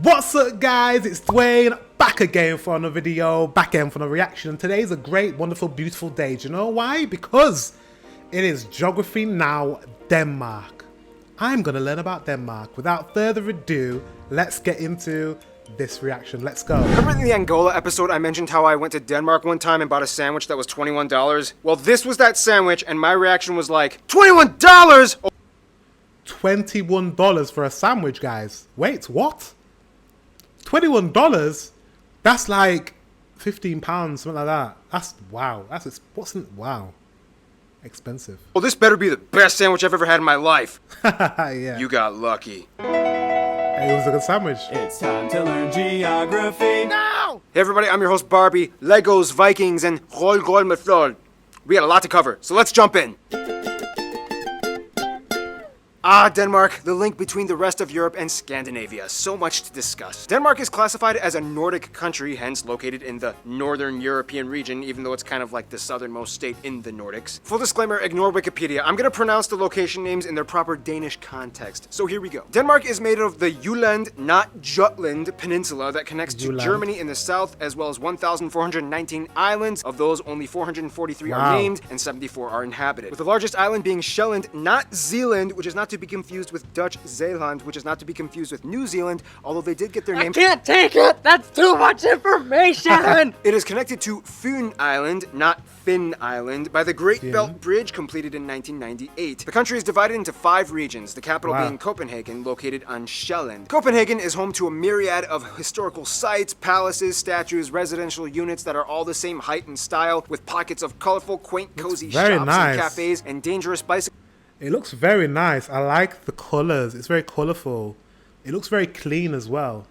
What's up guys, it's Dwayne, back again for another video, back again for another reaction. And today's a great, wonderful, beautiful day. Do you know why? Because it is Geography Now Denmark. I'm going to learn about Denmark. Without further ado, let's get into this reaction. Let's go. Remember in the Angola episode I mentioned how I went to Denmark one time and bought a sandwich that was $21? Well, this was that sandwich and my reaction was like, $21?! Oh. $21 for a sandwich, guys. Wait, what? $21? That's like £15, something like that. That's wow. Wow. Expensive. Well, this better be the best sandwich I've ever had in my life. Yeah. You got lucky. It was a good sandwich. It's time to learn geography now! Hey everybody, I'm your host Barbie, Legos, Vikings, and Roll Method. We got a lot to cover, so let's jump in. Ah, Denmark, the link between the rest of Europe and Scandinavia. So much to discuss. Denmark is classified as a Nordic country, hence located in the Northern European region, even though it's kind of like the southernmost state in the Nordics. Full disclaimer, ignore Wikipedia. I'm gonna pronounce the location names in their proper Danish context. So here we go. Denmark is made of the Jutland, not Jutland, peninsula that connects to Germany in the south, as well as 1,419 islands. Of those, only 443 are named, and 74 are inhabited. With the largest island being Sjælland, not Zealand, which is not to be confused with Dutch Zeeland, which is not to be confused with New Zealand, although they did get their name. I can't take it! That's too much information! It is connected to Fyn Island, not Finn Island, by the Great Belt Bridge completed in 1998. The country is divided into 5 regions, the capital being Copenhagen, located on Sjælland. Copenhagen is home to a myriad of historical sites, palaces, statues, residential units that are all the same height and style, with pockets of colorful, quaint, cozy shops and cafes, and dangerous bicycles. It looks very nice. I like the colors. It's very colorful. It looks very clean as well.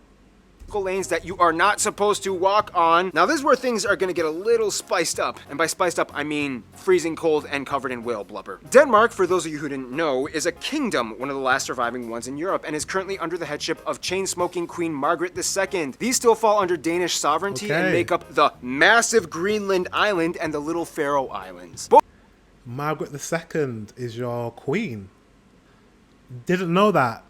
Lanes that you are not supposed to walk on. Now this is where things are going to get a little spiced up. And by spiced up, I mean freezing cold and covered in whale blubber. Denmark, for those of you who didn't know, is a kingdom, one of the last surviving ones in Europe, and is currently under the headship of chain-smoking Queen Margaret II. These still fall under Danish sovereignty and make up the massive Greenland island and the little Faroe Islands. Margaret II is your queen. Didn't know that.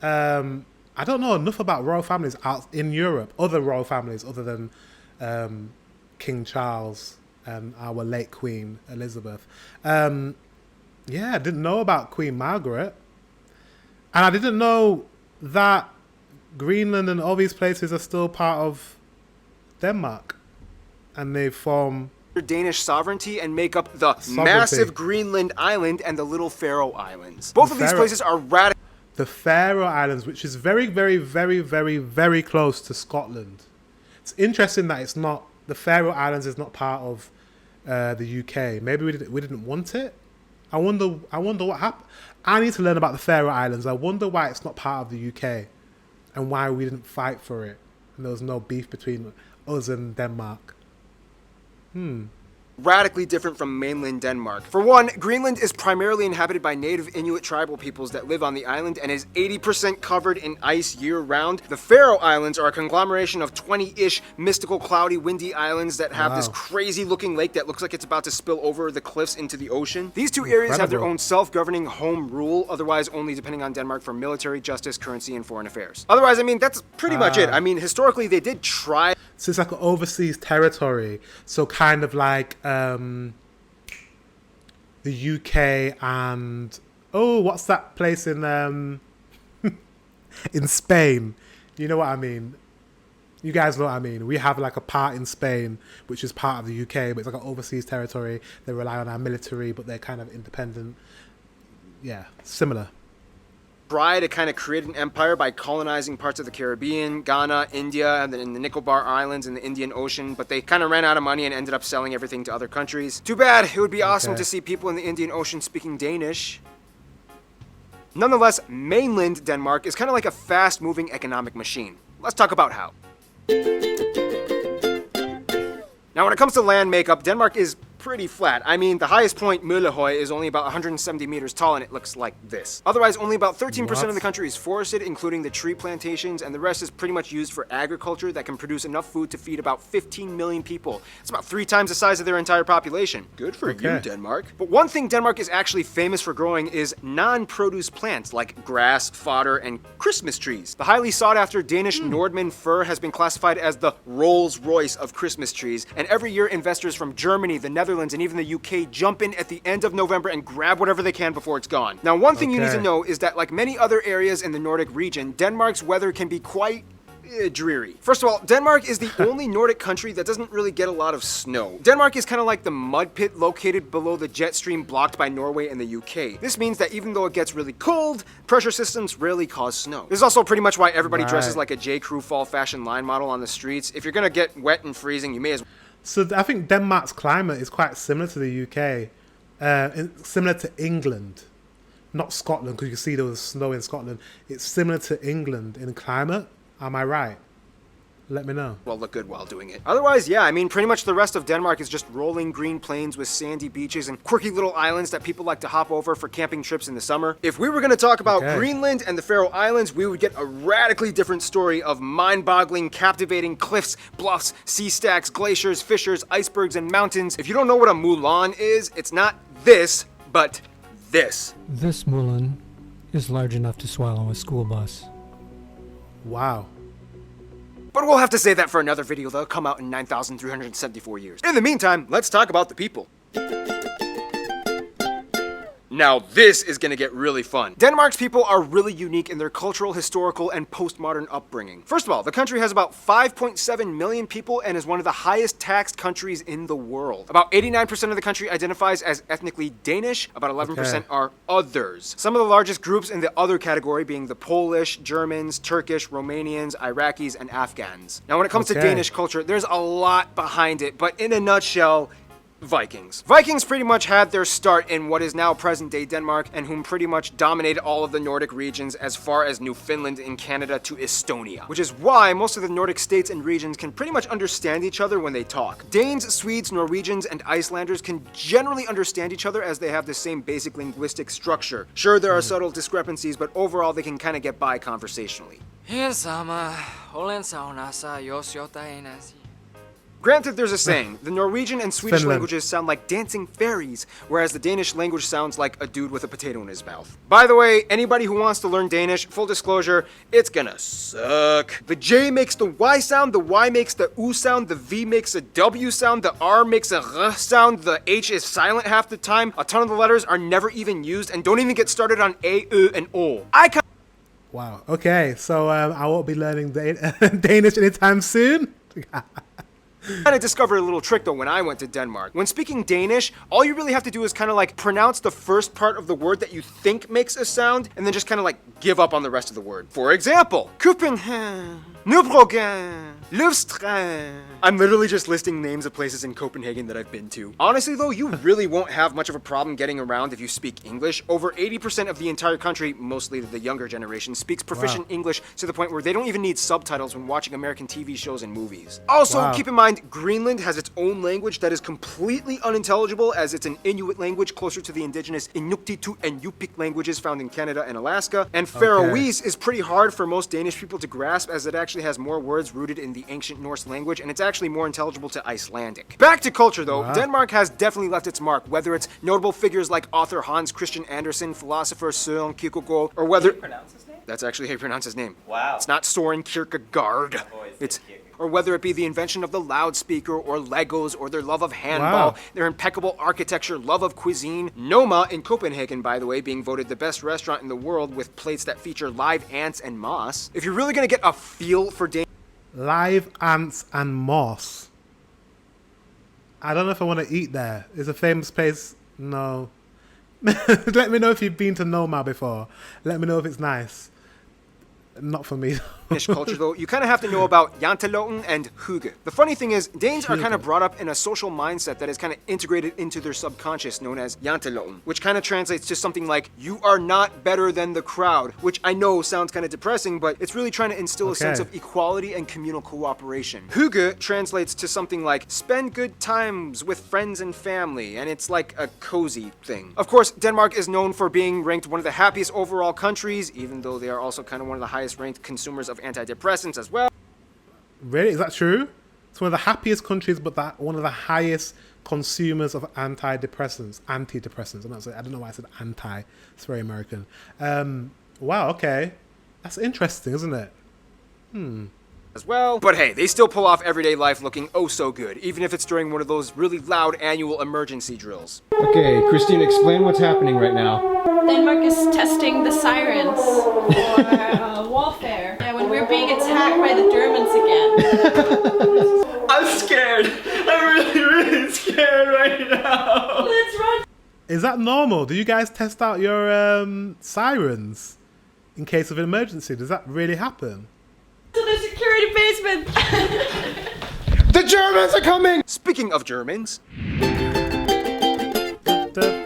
I don't know enough about royal families out in Europe, other royal families other than King Charles and our late Queen Elizabeth. Yeah, I didn't know about Queen Margaret. And I didn't know that Greenland and all these places are still part of Denmark. And they form Danish sovereignty and make up the massive Greenland island and the little Faroe Islands. Both of these places are radical. The Faroe Islands, which is very, very, very, very, very close to Scotland. It's interesting that it's not, the Faroe Islands is not part of the UK. Maybe we didn't want it. I wonder what happened. I need to learn about the Faroe Islands. I wonder why it's not part of the UK and why we didn't fight for it. And there was no beef between us and Denmark. Radically different from mainland Denmark. For one, Greenland is primarily inhabited by native Inuit tribal peoples that live on the island and is 80% covered in ice year-round. The Faroe Islands are a conglomeration of 20-ish mystical, cloudy, windy islands that have this crazy-looking lake that looks like it's about to spill over the cliffs into the ocean. These two areas have their own self-governing home rule, otherwise only depending on Denmark for military, justice, currency, and foreign affairs. Otherwise, I mean, that's pretty much it. I mean, historically, they did try. So it's like an overseas territory. So kind of like the UK and what's that place in in Spain? You know what I mean? You guys know what I mean. We have like a part in Spain which is part of the UK, but it's like an overseas territory. They rely on our military, but they're kind of independent. Yeah, similar. Try to kind of create an empire by colonizing parts of the Caribbean, Ghana, India, and then in the Nicobar Islands in the Indian Ocean, but they kind of ran out of money and ended up selling everything to other countries. Too bad. It would be awesome to see people in the Indian Ocean speaking Danish. Nonetheless, mainland Denmark is kind of like a fast-moving economic machine. Let's talk about how. Now, when it comes to land makeup, Denmark is pretty flat. I mean, the highest point, Møllehoy, is only about 170 meters tall and it looks like this. Otherwise, only about 13% of the country is forested, including the tree plantations, and the rest is pretty much used for agriculture that can produce enough food to feed about 15 million people. It's about 3 times the size of their entire population. Good for you, Denmark. But one thing Denmark is actually famous for growing is non-produce plants like grass, fodder, and Christmas trees. The highly sought-after Danish Nordmann fir has been classified as the Rolls-Royce of Christmas trees, and every year investors from Germany, the Netherlands, and even the UK jump in at the end of November and grab whatever they can before it's gone. Now, one thing you need to know is that, like many other areas in the Nordic region, Denmark's weather can be quite dreary. First of all, Denmark is the only Nordic country that doesn't really get a lot of snow. Denmark is kind of like the mud pit located below the jet stream blocked by Norway and the UK. This means that even though it gets really cold, pressure systems rarely cause snow. This is also pretty much why everybody dresses like a J. Crew fall fashion line model on the streets. If you're gonna get wet and freezing, you may as well. So I think Denmark's climate is quite similar to the UK, similar to England. Not Scotland, because you can see there was snow in Scotland. It's similar to England in climate. Am I right? Let me know. Well, look good while doing it. Otherwise, yeah, I mean, pretty much the rest of Denmark is just rolling green plains with sandy beaches and quirky little islands that people like to hop over for camping trips in the summer. If we were going to talk about Greenland and the Faroe Islands, we would get a radically different story of mind-boggling, captivating cliffs, bluffs, sea stacks, glaciers, fissures, icebergs, and mountains. If you don't know what a Mulan is, it's not this, but this. This Mulan is large enough to swallow a school bus. Wow. But we'll have to say that for another video that'll come out in 9,374 years. In the meantime, let's talk about the people. Now this is gonna get really fun. Denmark's people are really unique in their cultural, historical, and postmodern upbringing. First of all, the country has about 5.7 million people and is one of the highest taxed countries in the world. About 89% of the country identifies as ethnically Danish, about 11% are others. Some of the largest groups in the other category being the Polish, Germans, Turkish, Romanians, Iraqis, and Afghans. Now when it comes to Danish culture, there's a lot behind it, but in a nutshell, Vikings. Vikings pretty much had their start in what is now present-day Denmark, and whom pretty much dominated all of the Nordic regions as far as Newfoundland in Canada to Estonia. Which is why most of the Nordic states and regions can pretty much understand each other when they talk. Danes, Swedes, Norwegians, and Icelanders can generally understand each other as they have the same basic linguistic structure. Sure, there are subtle discrepancies, but overall they can kind of get by conversationally. Granted, there's a saying, the Norwegian and Swedish languages sound like dancing fairies, whereas the Danish language sounds like a dude with a potato in his mouth. By the way, anybody who wants to learn Danish, full disclosure, it's gonna suck. The J makes the Y sound, the Y makes the U sound, the V makes a W sound, the R makes a R sound, the H is silent half the time, a ton of the letters are never even used, and don't even get started on A, U, and O. Wow, okay, so I won't be learning Danish anytime soon. I discovered a little trick though when I went to Denmark. When speaking Danish, all you really have to do is kind of like pronounce the first part of the word that you think makes a sound, and then just kind of like give up on the rest of the word. For example, Copenhagen, Nybroggen, Løvstrand. I'm literally just listing names of places in Copenhagen that I've been to. Honestly though, you really won't have much of a problem getting around if you speak English. Over 80% of the entire country, mostly the younger generation, speaks proficient English to the point where they don't even need subtitles when watching American TV shows and movies. Also, keep in mind, Greenland has its own language that is completely unintelligible, as it's an Inuit language closer to the indigenous Inuktitut and Yupik languages found in Canada and Alaska. And Faroese is pretty hard for most Danish people to grasp, as it actually has more words rooted in the ancient Norse language, and it's actually more intelligible to Icelandic. Back to culture though, Denmark has definitely left its mark, whether it's notable figures like author Hans Christian Andersen, philosopher Søren Kierkegaard, or whether... How do you pronounce his name? That's actually how you pronounce his name. Wow. It's not Søren Kierkegaard. It's... Or whether it be the invention of the loudspeaker, or Legos, or their love of handball, their impeccable architecture, love of cuisine. Noma in Copenhagen, by the way, being voted the best restaurant in the world with plates that feature live ants and moss. If you're really gonna get a feel for live ants and moss. I don't know if I want to eat there. It's a famous place. No. Let me know if you've been to Noma before. Let me know if it's nice. Not for me. Danish culture, though, you kind of have to know about janteloven and hygge. The funny thing is, Danes are kind of brought up in a social mindset that is kind of integrated into their subconscious, known as janteloven, which kind of translates to something like, you are not better than the crowd, which I know sounds kind of depressing, but it's really trying to instill a sense of equality and communal cooperation. Hygge translates to something like, spend good times with friends and family, and it's like a cozy thing. Of course, Denmark is known for being ranked one of the happiest overall countries, even though they are also kind of one of the highest ranked consumers of antidepressants as well. Really? Is that true? It's one of the happiest countries, but one of the highest consumers of antidepressants. I don't know why I said anti. It's very American. Wow, okay. That's interesting, isn't it? As well. But hey, they still pull off everyday life looking oh so good, even if it's during one of those really loud annual emergency drills. Okay, Christine, explain what's happening right now. Denmark is testing the sirens for warfare. Yeah, when we're being attacked by the Germans again. I'm scared. I'm really scared right now. Let's run. Is that normal? Do you guys test out your sirens in case of an emergency? Does that really happen? To the security basement. The Germans are coming! Speaking of Germans,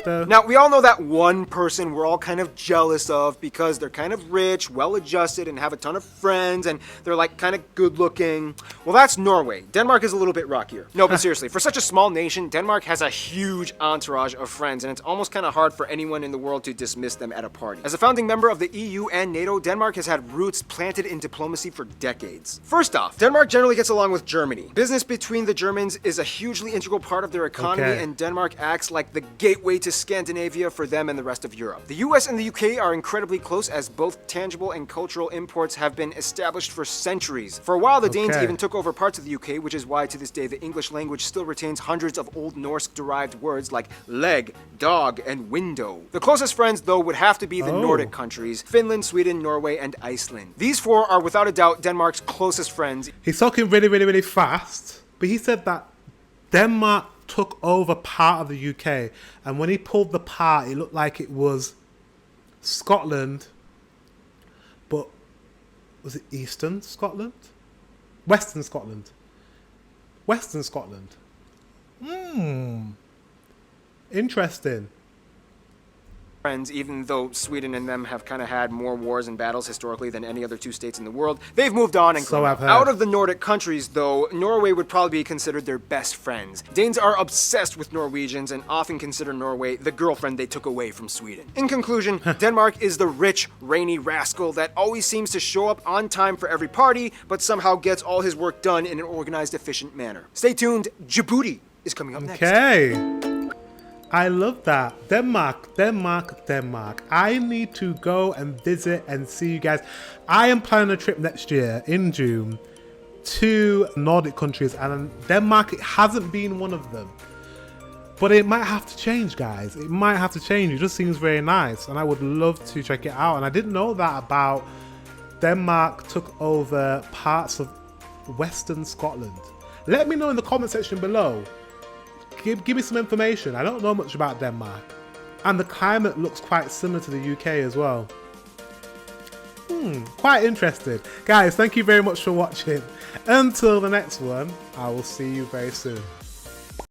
now we all know that one person we're all kind of jealous of because they're kind of rich, well-adjusted, and have a ton of friends, and they're like kind of good-looking. Well, that's Norway. Denmark is a little bit rockier. No, but seriously, for such a small nation, Denmark has a huge entourage of friends, and it's almost kind of hard for anyone in the world to dismiss them at a party. As a founding member of the EU and NATO, Denmark has had roots planted in diplomacy for decades. First off, Denmark generally gets along with Germany. Business between the Germans is a hugely integral part of their economy, and Denmark acts like the gateway to Scandinavia for them and the rest of Europe. The US and the UK are incredibly close as both tangible and cultural imports have been established for centuries. For a while, the Danes even took over parts of the UK, which is why to this day the English language still retains hundreds of Old Norse-derived words like leg, dog, and window. The closest friends, though, would have to be the Nordic countries, Finland, Sweden, Norway, and Iceland. These four are without a doubt Denmark's closest friends. He's talking really, really, really fast, but he said that Denmark took over part of the UK, and when he pulled the part, it looked like it was Scotland, but was it Eastern Scotland? Western Scotland. Western Scotland. Interesting. Friends, even though Sweden and them have kind of had more wars and battles historically than any other two states in the world, they've moved on and grown up. Out of the Nordic countries, though, Norway would probably be considered their best friends. Danes are obsessed with Norwegians and often consider Norway the girlfriend they took away from Sweden. In conclusion, Denmark is the rich, rainy rascal that always seems to show up on time for every party, but somehow gets all his work done in an organized, efficient manner. Stay tuned, Djibouti is coming up next. Okay. I love that. Denmark. I need to go and visit and see you guys. I am planning a trip next year in June to Nordic countries, and Denmark, it hasn't been one of them. But it might have to change, guys. It might have to change. It just seems very nice, and I would love to check it out. And I didn't know that about Denmark took over parts of Western Scotland. Let me know in the comment section below. Give me some information. I don't know much about Denmark. And the climate looks quite similar to the UK as well. Quite interested. Guys, thank you very much for watching. Until the next one, I will see you very soon.